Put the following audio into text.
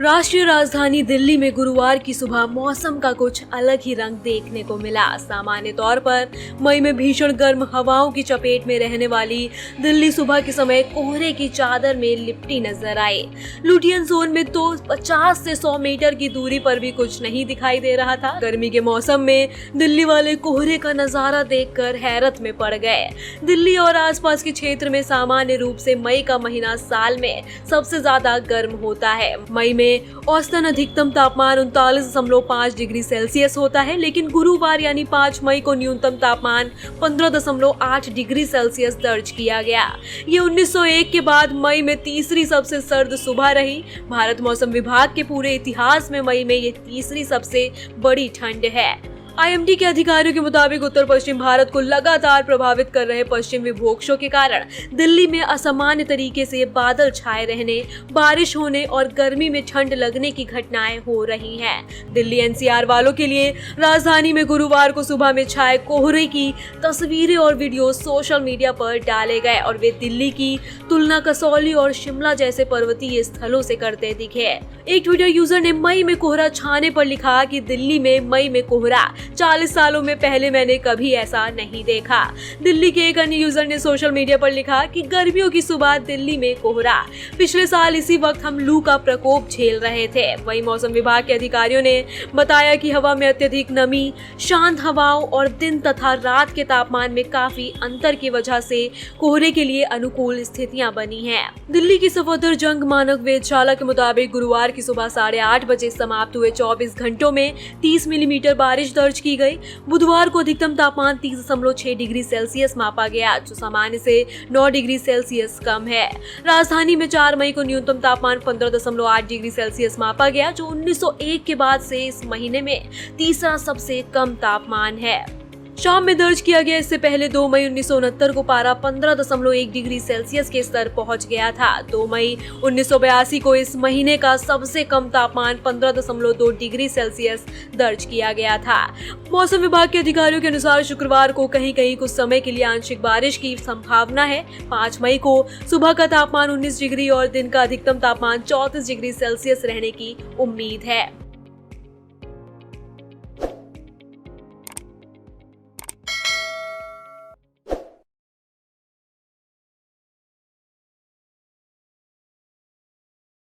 राष्ट्रीय राजधानी दिल्ली में गुरुवार की सुबह मौसम का कुछ अलग ही रंग देखने को मिला। सामान्य तौर पर मई में भीषण गर्म हवाओं की चपेट में रहने वाली दिल्ली सुबह के समय कोहरे की चादर में लिपटी नजर आई। लुटियन जोन में तो 50 से 100 मीटर की दूरी पर भी कुछ नहीं दिखाई दे रहा था। गर्मी के मौसम में दिल्ली वाले कोहरे का नजारा देखकर हैरत में पड़ गए। दिल्ली और आसपास के क्षेत्र में सामान्य रूप से मई का महीना साल में सबसे ज्यादा गर्म होता है। मई में औसतन अधिकतम तापमान 39.5 डिग्री सेल्सियस होता है, लेकिन गुरुवार यानी 5 मई को न्यूनतम तापमान 15.8 डिग्री सेल्सियस दर्ज किया गया। ये 1901 के बाद मई में तीसरी सबसे सर्द सुबह रही। भारत मौसम विभाग के पूरे इतिहास में मई में ये तीसरी सबसे बड़ी ठंड है। IMD के अधिकारियों के मुताबिक उत्तर पश्चिम भारत को लगातार प्रभावित कर रहे पश्चिम विक्षोभ के कारण दिल्ली में असामान्य तरीके से बादल छाए रहने, बारिश होने और गर्मी में ठंड लगने की घटनाएं हो रही हैं। दिल्ली NCR वालों के लिए राजधानी में गुरुवार को सुबह में छाए कोहरे की तस्वीरें और वीडियो सोशल मीडिया पर डाले गए और वे दिल्ली की तुलना कसौली और शिमला जैसे पर्वतीय स्थलों से करते दिखे। एक ट्विटर यूजर ने मई में कोहरा छाने पर लिखा कि दिल्ली में मई में कोहरा 40 सालों में पहले मैंने कभी ऐसा नहीं देखा। दिल्ली के एक अन्य यूजर ने सोशल मीडिया पर लिखा कि गर्मियों की सुबह दिल्ली में कोहरा। पिछले साल इसी वक्त हम लू का प्रकोप झेल रहे थे। वहीं मौसम विभाग के अधिकारियों ने बताया कि हवा में अत्यधिक नमी, शांत हवाओं और दिन तथा रात के तापमान में काफी अंतर की वजह से कोहरे के लिए अनुकूल स्थितियां बनी हैं। दिल्ली की सफदर जंग मानक वेधशाला के मुताबिक गुरुवार की सुबह 8:30 बजे समाप्त हुए 24 घंटों में 30 मिलीमीटर बारिश दर्ज की गई। बुधवार को अधिकतम तापमान 30.6 डिग्री सेल्सियस मापा गया, जो सामान्य से 9 डिग्री सेल्सियस कम है। राजधानी में 4 मई को न्यूनतम तापमान 15.8 डिग्री सेल्सियस मापा गया, जो 1901 के बाद से इस महीने में तीसरा सबसे कम तापमान है। शाम में दर्ज किया गया इससे पहले 2 मई 1969 को पारा 15.1 डिग्री सेल्सियस के स्तर पहुंच गया था। 2 मई 1982 को इस महीने का सबसे कम तापमान 15.2 डिग्री सेल्सियस दर्ज किया गया था। मौसम विभाग के अधिकारियों के अनुसार शुक्रवार को कहीं कहीं कुछ समय के लिए आंशिक बारिश की संभावना है। 5 मई को सुबह का तापमान 19 डिग्री और दिन का अधिकतम तापमान 34 डिग्री सेल्सियस रहने की उम्मीद है।